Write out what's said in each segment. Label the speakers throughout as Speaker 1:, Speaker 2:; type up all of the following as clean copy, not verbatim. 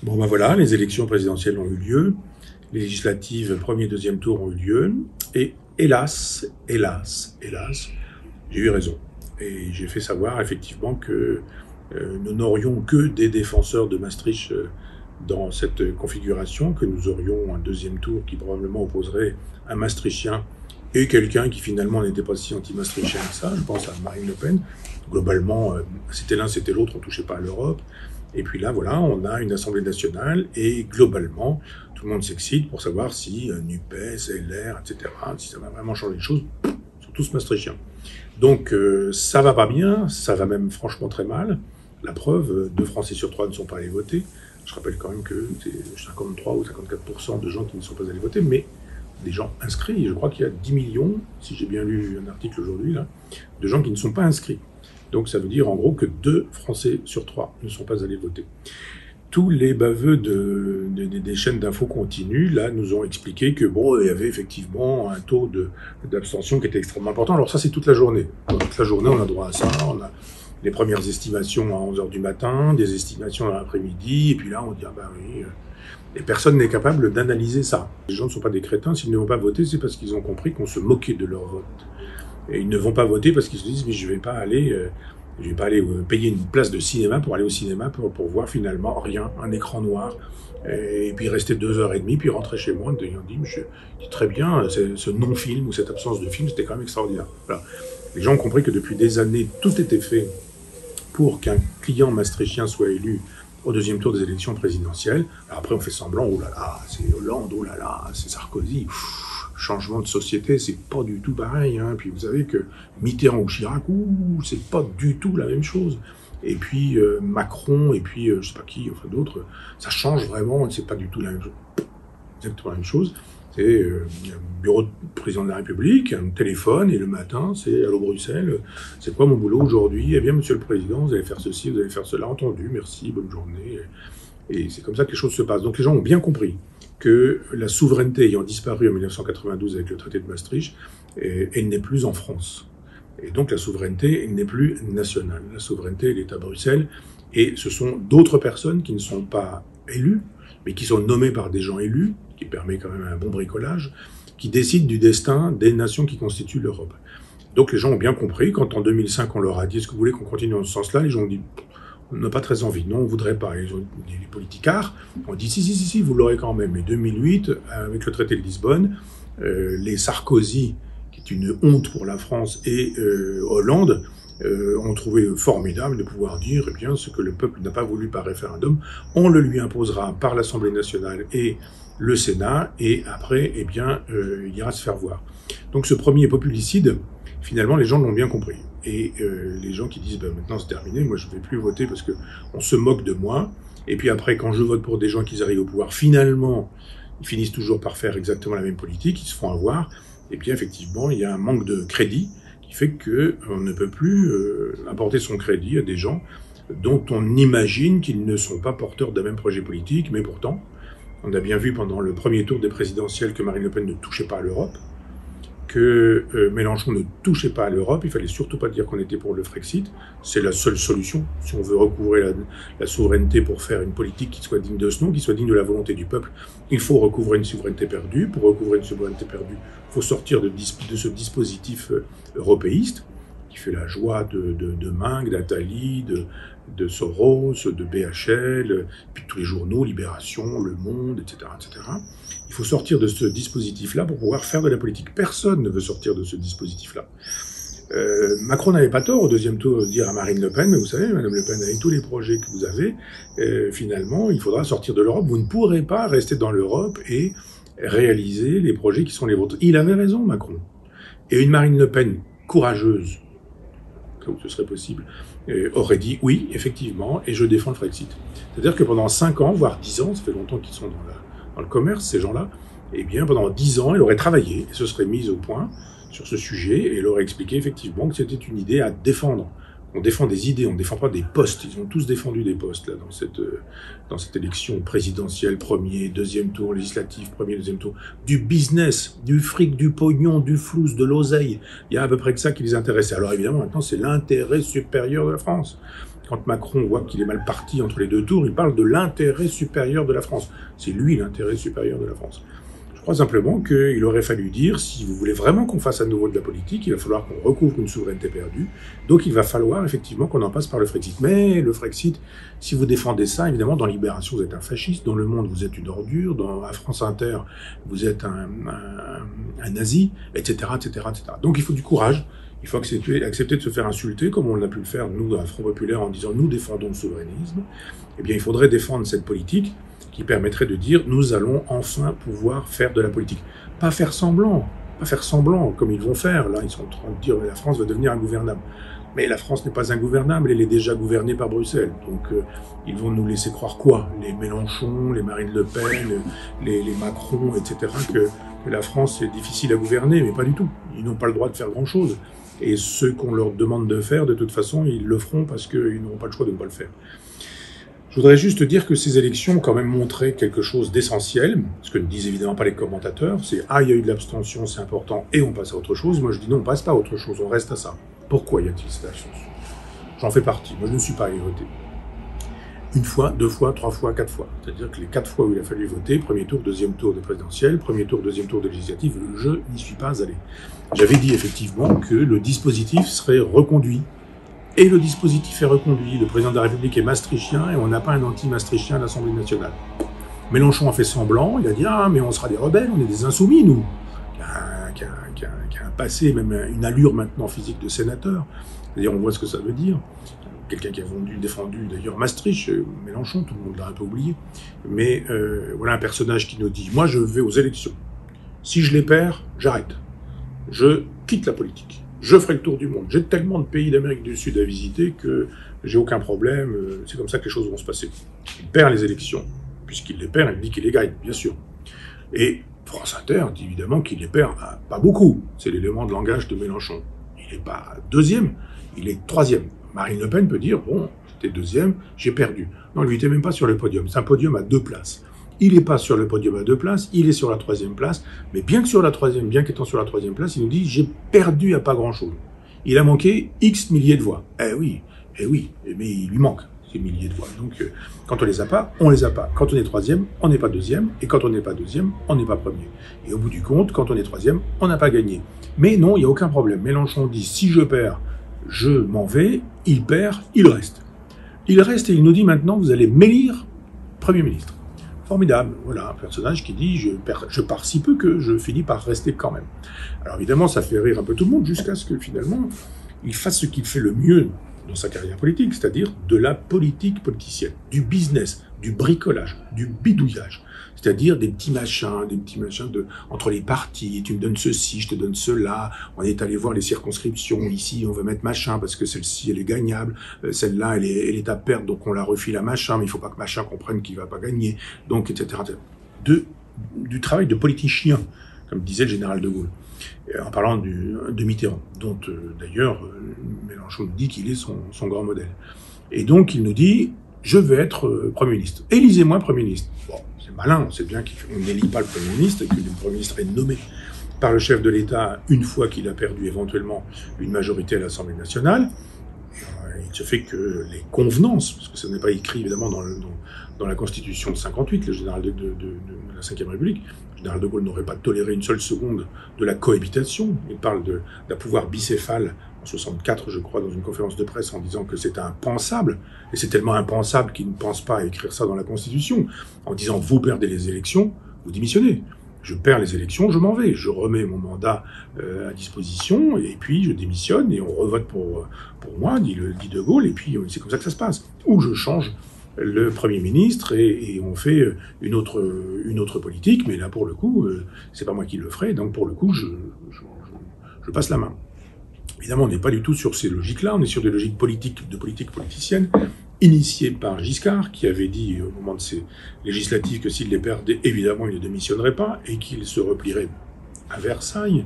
Speaker 1: Bon ben voilà, les élections présidentielles ont eu lieu, les législatives premier et deuxième tour ont eu lieu, et hélas, j'ai eu raison. Et j'ai fait savoir effectivement que nous n'aurions que des défenseurs de Maastricht dans cette configuration, que nous aurions un deuxième tour qui probablement opposerait un Maastrichtien et quelqu'un qui finalement n'était pas si anti-maastrichtien que ça, je pense à Marine Le Pen. Globalement, c'était l'un, c'était l'autre, on ne touchait pas à l'Europe. Et puis là, voilà, on a une Assemblée nationale et globalement, tout le monde s'excite pour savoir si NUPES, LR, etc., si ça va vraiment changer les choses, ils sont tous maastrichtiens. Donc ça va pas bien, ça va même franchement très mal. La preuve, 2 Français sur 3 ne sont pas allés voter. Je rappelle quand même que c'est 53 ou 54% de gens qui ne sont pas allés voter, mais des gens inscrits. Je crois qu'il y a 10 millions, si j'ai bien lu un article aujourd'hui, là, de gens qui ne sont pas inscrits. Donc ça veut dire en gros que 2 Français sur 3 ne sont pas allés voter. Tous les baveux des chaînes d'infos continues, là, nous ont expliqué que bon, il y avait effectivement un taux d'abstention qui était extrêmement important. Alors ça, c'est toute la journée. Toute la journée, on a droit à ça. On a les premières estimations à 11h du matin, des estimations dans l'après-midi, et puis là, on dit, ah bah oui, et personne n'est capable d'analyser ça. Les gens ne sont pas des crétins. S'ils ne vont pas voter, c'est parce qu'ils ont compris qu'on se moquait de leur vote. Et ils ne vont pas voter parce qu'ils se disent, mais je vais pas aller payer une place de cinéma pour aller au cinéma pour voir finalement rien, un écran noir, et puis rester 2h30, puis rentrer chez moi en disant, mais très bien, ce non-film ou cette absence de film, c'était quand même extraordinaire. Voilà. Les gens ont compris que depuis des années, tout était fait pour qu'un client maastrichtien soit élu au deuxième tour des élections présidentielles. Alors après, on fait semblant, oh là là, c'est Hollande, oh là là, c'est Sarkozy. Changement de société, c'est pas du tout pareil. Hein. Puis vous savez que Mitterrand ou Chirac, c'est pas du tout la même chose. Et puis Macron, et puis je sais pas qui, enfin d'autres, ça change vraiment, c'est pas du tout la même chose. Exactement la même chose. C'est bureau de président de la République, un téléphone, et le matin, c'est allô Bruxelles, c'est quoi mon boulot aujourd'hui? Eh bien, monsieur le président, vous allez faire ceci, vous allez faire cela, entendu, merci, bonne journée. Et c'est comme ça que les choses se passent. Donc les gens ont bien compris que la souveraineté ayant disparu en 1992 avec le traité de Maastricht, elle n'est plus en France. Et donc la souveraineté, elle n'est plus nationale. La souveraineté, elle est à Bruxelles, et ce sont d'autres personnes qui ne sont pas élues, mais qui sont nommées par des gens élus, qui permet quand même un bon bricolage, qui décident du destin des nations qui constituent l'Europe. Donc les gens ont bien compris, quand en 2005 on leur a dit « est-ce que vous voulez qu'on continue dans ce sens-là ?» Les gens ont dit « on n'a pas très envie, non, on ne voudrait pas ». Les politicards ont dit « si, vous l'aurez quand même ». Et 2008, avec le traité de Lisbonne, les Sarkozy, qui est une honte pour la France, et Hollande, ont trouvé formidable de pouvoir dire, eh bien, ce que le peuple n'a pas voulu par référendum, on le lui imposera par l'Assemblée nationale et le Sénat, et après, eh bien, il ira se faire voir. Donc ce premier populicide, finalement, les gens l'ont bien compris. Et les gens qui disent, ben, maintenant c'est terminé, moi je ne vais plus voter parce que on se moque de moi, et puis après, quand je vote pour des gens qui arrivent au pouvoir, finalement, ils finissent toujours par faire exactement la même politique, ils se font avoir, et bien effectivement, il y a un manque de crédit, fait qu'on ne peut plus apporter son crédit à des gens dont on imagine qu'ils ne sont pas porteurs d'un même projet politique, mais pourtant, on a bien vu pendant le premier tour des présidentielles que Marine Le Pen ne touchait pas à l'Europe, que Mélenchon ne touchait pas à l'Europe, il fallait surtout pas dire qu'on était pour le Frexit, c'est la seule solution, si on veut recouvrer la souveraineté pour faire une politique qui soit digne de ce nom, qui soit digne de la volonté du peuple, il faut recouvrer une souveraineté perdue. Pour recouvrer une souveraineté perdue, il faut sortir de ce dispositif européiste, qui fait la joie de Minc, d'Attali, de Soros, de BHL, puis tous les journaux, Libération, Le Monde, etc., etc. Il faut sortir de ce dispositif-là pour pouvoir faire de la politique. Personne ne veut sortir de ce dispositif-là. Macron n'avait pas tort au deuxième tour de dire à Marine Le Pen, mais vous savez, Madame Le Pen, avec tous les projets que vous avez, finalement, il faudra sortir de l'Europe. Vous ne pourrez pas rester dans l'Europe et réaliser les projets qui sont les vôtres. Il avait raison, Macron. Et une Marine Le Pen courageuse, où ce serait possible, aurait dit oui, effectivement, et je défends le Frexit. C'est-à-dire que pendant 5 ans, voire 10 ans, ça fait longtemps qu'ils sont dans le commerce, ces gens-là, eh bien, pendant 10 ans, elle aurait travaillé et se serait mise au point sur ce sujet, et elle aurait expliqué effectivement que c'était une idée à défendre. On défend des idées, on ne défend pas des postes. Ils ont tous défendu des postes là dans cette élection présidentielle, premier, deuxième tour, législatif, premier, deuxième tour. Du business, du fric, du pognon, du flouze, de l'oseille. Il y a à peu près que ça qui les intéressait. Alors évidemment, maintenant, c'est l'intérêt supérieur de la France. Quand Macron voit qu'il est mal parti entre les deux tours, il parle de l'intérêt supérieur de la France. C'est lui l'intérêt supérieur de la France. Je crois simplement qu'il aurait fallu dire, si vous voulez vraiment qu'on fasse à nouveau de la politique, il va falloir qu'on recouvre une souveraineté perdue. Donc il va falloir effectivement qu'on en passe par le Frexit. Mais le Frexit, si vous défendez ça, évidemment, dans Libération, vous êtes un fasciste, dans Le Monde, vous êtes une ordure, à France Inter, vous êtes un nazi, etc., etc., etc. Donc il faut du courage. Il faut accepter de se faire insulter, comme on l'a pu le faire, nous, à Front Populaire, en disant « nous défendons le souverainisme ». Eh bien, il faudrait défendre cette politique qui permettrait de dire « nous allons enfin pouvoir faire de la politique ». Pas faire semblant, comme ils vont faire. Là, ils sont en train de dire « la France va devenir ingouvernable ». Mais la France n'est pas ingouvernable, elle est déjà gouvernée par Bruxelles. Donc, ils vont nous laisser croire quoi? Les Mélenchon, les Marine Le Pen, les Macron, etc., que la France est difficile à gouverner, mais pas du tout. Ils n'ont pas le droit de faire grand-chose. Et ce qu'on leur demande de faire, de toute façon, ils le feront parce qu'ils n'auront pas le choix de ne pas le faire. Je voudrais juste dire que ces élections ont quand même montré quelque chose d'essentiel, ce que ne disent évidemment pas les commentateurs, c'est « ah, il y a eu de l'abstention, c'est important, et on passe à autre chose ». Moi, je dis non, on passe pas à autre chose, on reste à ça. Pourquoi y a-t-il cette abstention? J'en fais partie, moi je ne suis pas allé voter. Une fois, deux fois, trois fois, quatre fois. C'est-à-dire que les 4 fois où il a fallu voter, premier tour, deuxième tour de présidentielle, premier tour, deuxième tour de législative, je n'y suis pas allé. J'avais dit effectivement que le dispositif serait reconduit. Et le dispositif est reconduit. Le président de la République est maastrichtien et on n'a pas un anti-maastrichtien à l'Assemblée nationale. Mélenchon a fait semblant, il a dit « ah, mais on sera des rebelles, on est des insoumis, nous ». Qui a un passé, même une allure maintenant physique de sénateur. C'est-à-dire, on voit ce que ça veut dire. Quelqu'un qui a défendu d'ailleurs Maastricht, Mélenchon, tout le monde l'a un peu oublié. Mais voilà un personnage qui nous dit « moi, je vais aux élections. Si je les perds, j'arrête. Je quitte la politique. Je ferai le tour du monde. J'ai tellement de pays d'Amérique du Sud à visiter que j'ai aucun problème. C'est comme ça que les choses vont se passer. » Il perd les élections. Puisqu'il les perd, il dit qu'il les gagne, bien sûr. Et France Inter dit évidemment qu'il les perd pas beaucoup. C'est l'élément de langage de Mélenchon. Il n'est pas deuxième, il est troisième. Marine Le Pen peut dire « bon, j'étais deuxième, j'ai perdu ». Non, lui, il n'était même pas sur le podium. C'est un podium à 2 places. Il n'est pas sur le podium à 2 places, il est sur la 3e place. Mais bien qu'étant sur la 3e place, il nous dit « j'ai perdu à pas grand-chose ». Il a manqué X milliers de voix. Eh oui, mais il lui manque ces milliers de voix. Donc, quand on les a pas, on les a pas. Quand on est 3e, on n'est pas 2e. Et quand on n'est pas 2e, on n'est pas 1er. Et au bout du compte, quand on est 3e, on n'a pas gagné. Mais non, il n'y a aucun problème. Mélenchon dit « si je perds, je m'en vais », il perd, il reste. Il reste et il nous dit maintenant, vous allez m'élire Premier ministre. Formidable, voilà, un personnage qui dit, je pars si peu que je finis par rester quand même. Alors évidemment, ça fait rire un peu tout le monde, jusqu'à ce que finalement, il fasse ce qu'il fait le mieux dans sa carrière politique, c'est-à-dire de la politique politicienne, du business, du bricolage, du bidouillage. C'est-à-dire des petits machins entre les partis, tu me donnes ceci, je te donne cela, on est allé voir les circonscriptions, ici on va mettre machin parce que celle-ci elle est gagnable, celle-là elle est à perdre donc on la refile à machin, mais il faut pas que machin comprenne qu'il va pas gagner, donc etc. Du travail de politicien, comme disait le général de Gaulle, en parlant de Mitterrand, dont d'ailleurs Mélenchon nous dit qu'il est son grand modèle. Et donc il nous dit, je vais être Premier ministre, élisez-moi Premier ministre. Bon, c'est malin, on sait bien qu'on n'élit pas le Premier ministre et que le Premier ministre est nommé par le chef de l'État une fois qu'il a perdu éventuellement une majorité à l'Assemblée nationale. Il se fait que les convenances, parce que ça n'est pas écrit évidemment dans la Constitution de 58, le général de la Ve République, le général de Gaulle n'aurait pas toléré une seule seconde de la cohabitation. Il parle d'un pouvoir bicéphale en 64, je crois, dans une conférence de presse en disant que c'est impensable, et c'est tellement impensable qu'il ne pense pas à écrire ça dans la Constitution, en disant vous perdez les élections, vous démissionnez. Je perds les élections, je m'en vais. Je remets mon mandat à disposition, et puis je démissionne, et on revote pour moi, dit de Gaulle, et puis c'est comme ça que ça se passe. Ou je change le Premier ministre, et on fait une autre politique, mais là, pour le coup, c'est pas moi qui le ferai, donc pour le coup, je passe la main. Évidemment, on n'est pas du tout sur ces logiques-là, on est sur des logiques de politique politicienne, initiées par Giscard, qui avait dit au moment de ces législatives que s'il les perdait, évidemment, il ne démissionnerait pas, et qu'il se replierait à Versailles.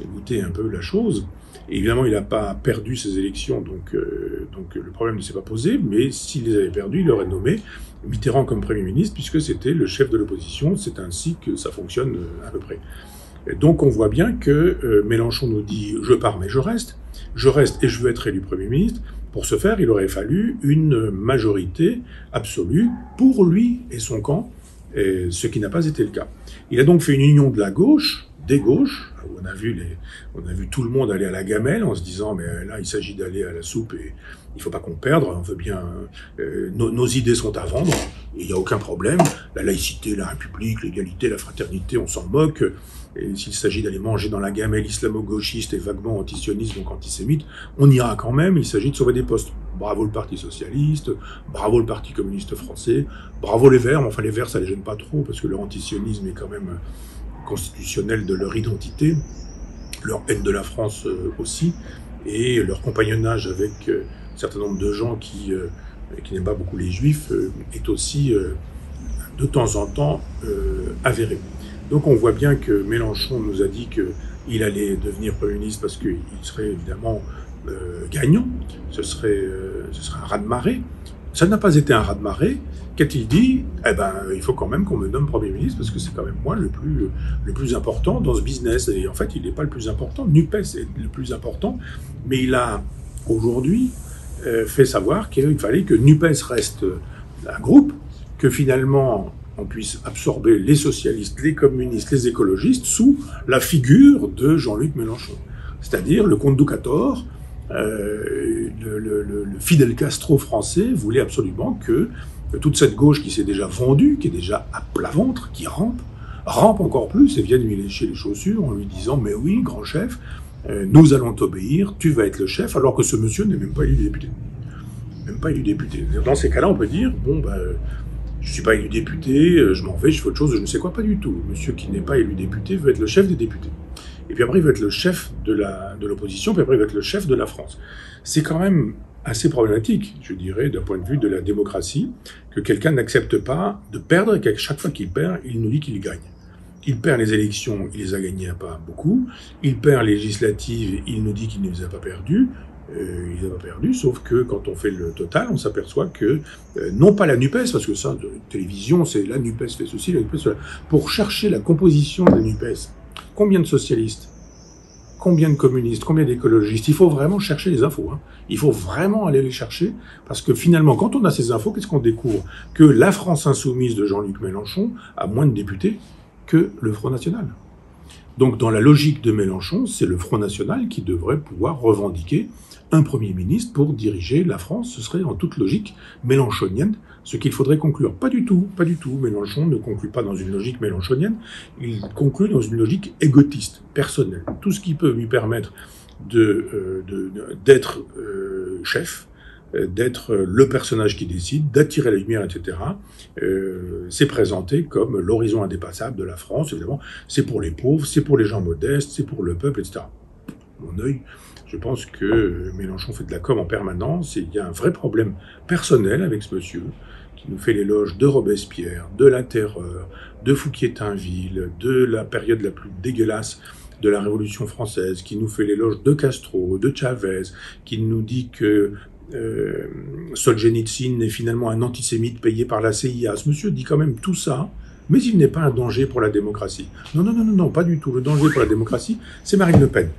Speaker 1: Écoutez un peu la chose. Et évidemment, il n'a pas perdu ses élections, donc le problème ne s'est pas posé, mais s'il les avait perdus, il aurait nommé Mitterrand comme Premier ministre, puisque c'était le chef de l'opposition, c'est ainsi que ça fonctionne à peu près. Donc on voit bien que Mélenchon nous dit « je pars mais je reste et je veux être élu Premier ministre ». Pour ce faire, il aurait fallu une majorité absolue pour lui et son camp, ce qui n'a pas été le cas. Il a donc fait une union de la gauche, des gauches, où on a vu tout le monde aller à la gamelle en se disant mais là il s'agit d'aller à la soupe et il faut pas qu'on perde, on veut bien, nos idées sont à vendre, il n'y a aucun problème, la laïcité, la république, l'égalité, la fraternité, on s'en moque, et s'il s'agit d'aller manger dans la gamelle islamo-gauchiste et vaguement antisioniste, donc antisémite, on ira quand même, il s'agit de sauver des postes. Bravo le Parti Socialiste, bravo le Parti Communiste Français, bravo les Verts, mais enfin les Verts ça les gêne pas trop, parce que leur antisionisme est quand même constitutionnel de leur identité, leur haine de la France aussi, et leur compagnonnage avec un certain nombre de gens qui n'aiment pas beaucoup les Juifs est aussi de temps en temps avéré. Donc on voit bien que Mélenchon nous a dit qu'il allait devenir Premier ministre parce qu'il serait évidemment gagnant, ce serait un raz-de-marée. Ça n'a pas été un raz-de-marée. Qu'a-t-il dit? Eh ben, il faut quand même qu'on me nomme Premier ministre parce que c'est quand même moi le plus important dans ce business. Et en fait, il n'est pas le plus important. NUPES est le plus important, mais il a aujourd'hui fait savoir qu'il fallait que NUPES reste un groupe, que finalement on puisse absorber les socialistes, les communistes, les écologistes sous la figure de Jean-Luc Mélenchon. C'est-à-dire le comte Ducator, le Fidel Castro français voulait absolument que toute cette gauche qui s'est déjà vendue, qui est déjà à plat ventre, qui rampe encore plus et vienne lui lécher les chaussures en lui disant « Mais oui, grand chef, nous allons t'obéir, tu vas être le chef », alors que ce monsieur n'est même pas élu député. Même pas élu député. Dans ces cas-là, on peut dire « Bon, je suis pas élu député, je m'en vais, je fais autre chose, je ne sais quoi », pas du tout. Monsieur qui n'est pas élu député veut être le chef des députés. Et puis après, il va être le chef de l'opposition, puis après, il va être le chef de la France. C'est quand même assez problématique, je dirais, d'un point de vue de la démocratie, que quelqu'un n'accepte pas de perdre, et qu'à chaque fois qu'il perd, il nous dit qu'il gagne. Il perd les élections, il les a gagnées pas beaucoup. Il perd les législatives, il nous dit qu'il ne les a pas perdues. Il les a pas perdues, sauf que quand on fait le total, on s'aperçoit que, non pas la NUPES, parce que ça, de télévision, c'est la NUPES fait ceci, la NUPES fait cela. Pour chercher la composition de la NUPES, combien de socialistes, combien de communistes, combien d'écologistes? Il faut vraiment chercher les infos. Hein. Il faut vraiment aller les chercher, parce que finalement, quand on a ces infos, qu'est-ce qu'on découvre? Que la France insoumise de Jean-Luc Mélenchon a moins de députés que le Front National. Donc dans la logique de Mélenchon, c'est le Front National qui devrait pouvoir revendiquer un Premier ministre pour diriger la France. Ce serait en toute logique mélenchonienne, ce qu'il faudrait conclure. Pas du tout, pas du tout. Mélenchon ne conclut pas dans une logique mélenchonienne, il conclut dans une logique égotiste, personnelle. Tout ce qui peut lui permettre d'être chef, d'être le personnage qui décide, d'attirer la lumière, etc., c'est présenté comme l'horizon indépassable de la France, évidemment. C'est pour les pauvres, c'est pour les gens modestes, c'est pour le peuple, etc. Mon œil, je pense que Mélenchon fait de la com en permanence et il y a un vrai problème personnel avec ce monsieur qui nous fait l'éloge de Robespierre, de la terreur, de Fouquier-Tinville, de la période la plus dégueulasse de la Révolution française, qui nous fait l'éloge de Castro, de Chavez, qui nous dit que Solzhenitsyn est finalement un antisémite payé par la CIA. Ce monsieur dit quand même tout ça, mais il n'est pas un danger pour la démocratie. Non, non, non, non, non, pas du tout. Le danger pour la démocratie, c'est Marine Le Pen,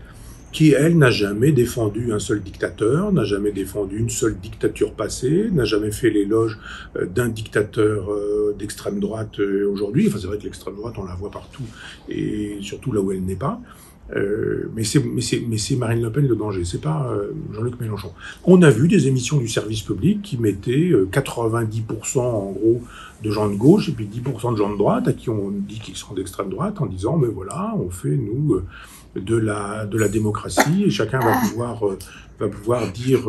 Speaker 1: qui, elle, n'a jamais défendu un seul dictateur, n'a jamais défendu une seule dictature passée, n'a jamais fait l'éloge d'un dictateur d'extrême droite aujourd'hui. Enfin, c'est vrai que l'extrême droite, on la voit partout, et surtout là où elle n'est pas. Mais c'est Marine Le Pen le danger, c'est pas Jean-Luc Mélenchon. On a vu des émissions du service public qui mettaient 90% en gros de gens de gauche et puis 10% de gens de droite à qui on dit qu'ils sont d'extrême droite en disant mais voilà, on fait nous de la démocratie et chacun va pouvoir dire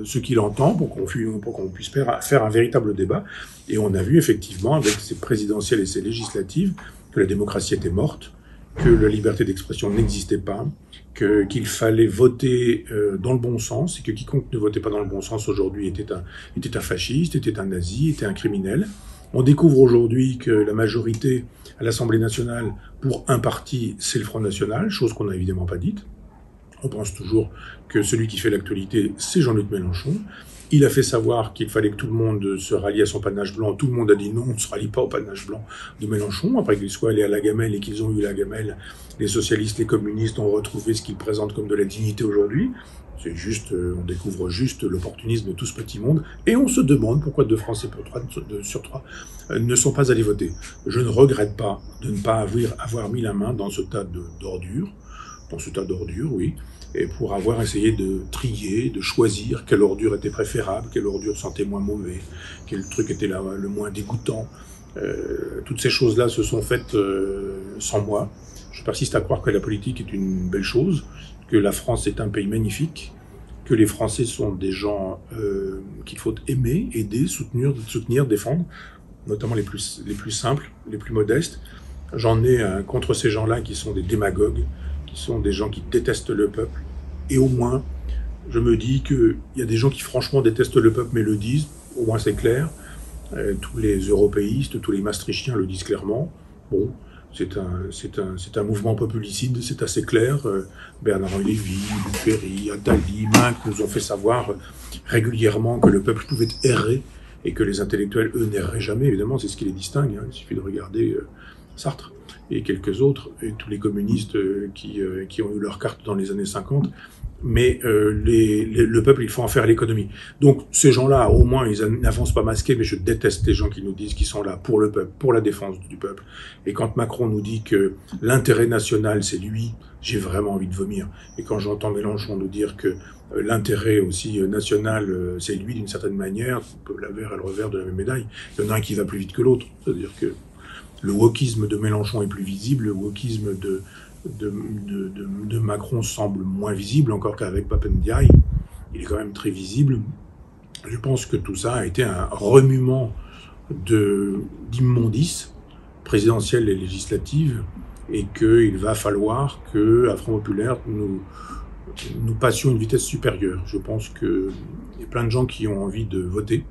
Speaker 1: ce qu'il entend pour qu'on puisse faire un véritable débat. Et on a vu effectivement avec ces présidentielles et ces législatives que la démocratie était morte, que la liberté d'expression n'existait pas, qu'il fallait voter dans le bon sens, et que quiconque ne votait pas dans le bon sens aujourd'hui était un fasciste, était un nazi, était un criminel. On découvre aujourd'hui que la majorité à l'Assemblée nationale, pour un parti, c'est le Front National, chose qu'on n'a évidemment pas dite. On pense toujours que celui qui fait l'actualité, c'est Jean-Luc Mélenchon. Il a fait savoir qu'il fallait que tout le monde se rallie à son panache blanc. Tout le monde a dit non, on ne se rallie pas au panache blanc de Mélenchon. Après qu'ils soient allés à la gamelle et qu'ils ont eu la gamelle, les socialistes, les communistes ont retrouvé ce qu'ils présentent comme de la dignité aujourd'hui. C'est juste, on découvre juste l'opportunisme de tout ce petit monde. Et on se demande pourquoi 2 Français sur 3 ne sont pas allés voter. Je ne regrette pas de ne pas avoir mis la main dans ce tas d'ordures. Dans ce tas d'ordures, oui. Et pour avoir essayé de trier, de choisir quelle ordure était préférable, quelle ordure sentait moins mauvais, quel truc était le moins dégoûtant. Toutes ces choses-là se sont faites sans moi. Je persiste à croire que la politique est une belle chose, que la France est un pays magnifique, que les Français sont des gens qu'il faut aimer, aider, soutenir, défendre, notamment les plus simples, les plus modestes. J'en ai contre ces gens-là qui sont des démagogues, qui sont des gens qui détestent le peuple. Et au moins, je me dis qu'il y a des gens qui franchement détestent le peuple mais le disent, au moins c'est clair. Tous les européistes, tous les maastrichtiens le disent clairement. Bon, c'est un mouvement populicide, c'est assez clair. Bernard-Henri Lévy, Luc Ferry, Attali, Minc nous ont fait savoir régulièrement que le peuple pouvait errer et que les intellectuels, eux, n'erreraient jamais. Évidemment, c'est ce qui les distingue. Hein. Il suffit de regarder Sartre et quelques autres, et tous les communistes qui ont eu leur carte dans les années 50. Mais le peuple, il faut en faire l'économie. Donc ces gens-là, au moins, ils n'avancent pas masqués, mais je déteste les gens qui nous disent qu'ils sont là pour le peuple, pour la défense du peuple. Et quand Macron nous dit que l'intérêt national, c'est lui, j'ai vraiment envie de vomir. Et quand j'entends Mélenchon nous dire que l'intérêt aussi national, c'est lui d'une certaine manière, l'avers et le revers de la même médaille, il y en a un qui va plus vite que l'autre. C'est-à-dire que le wokisme de Mélenchon est plus visible, le wokisme de Macron semble moins visible, encore qu'avec Pape Ndiaye, il est quand même très visible. Je pense que tout ça a été un remuement d'immondices présidentielles et législatives, et qu'il va falloir qu'à Front Populaire, nous passions une vitesse supérieure. Je pense qu'il y a plein de gens qui ont envie de voter,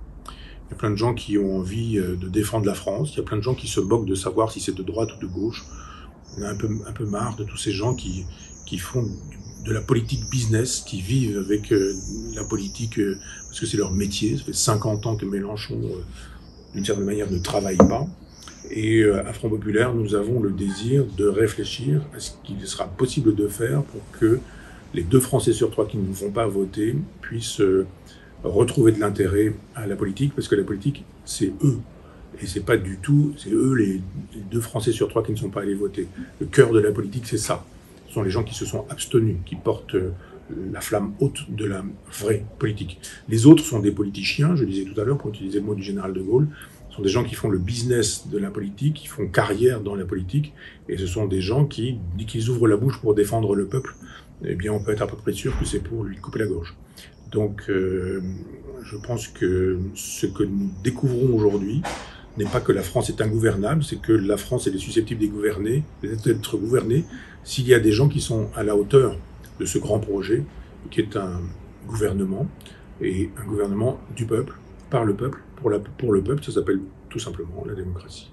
Speaker 1: il y a plein de gens qui ont envie de défendre la France, il y a plein de gens qui se moquent de savoir si c'est de droite ou de gauche. On a un peu marre de tous ces gens qui font de la politique business, qui vivent avec la politique parce que c'est leur métier. Ça fait 50 ans que Mélenchon, d'une certaine manière, ne travaille pas. Et à Front Populaire, nous avons le désir de réfléchir à ce qu'il sera possible de faire pour que les 2 Français sur 3 qui ne vont pas voter puissent retrouver de l'intérêt à la politique, parce que la politique, c'est eux. Et c'est pas du tout, c'est eux les 2 Français sur 3 qui ne sont pas allés voter. Le cœur de la politique, c'est ça. Ce sont les gens qui se sont abstenus, qui portent la flamme haute de la vraie politique. Les autres sont des politiciens, je le disais tout à l'heure, pour utiliser le mot du général de Gaulle. Ce sont des gens qui font le business de la politique, qui font carrière dans la politique, et ce sont des gens qui, dès qu'ils ouvrent la bouche pour défendre le peuple, eh bien, on peut être à peu près sûr que c'est pour lui couper la gorge. Donc, je pense que ce que nous découvrons aujourd'hui n'est pas que la France est ingouvernable, c'est que la France est susceptible d'être gouvernée s'il y a des gens qui sont à la hauteur de ce grand projet, qui est un gouvernement, et un gouvernement du peuple, par le peuple, pour le peuple, ça s'appelle tout simplement la démocratie.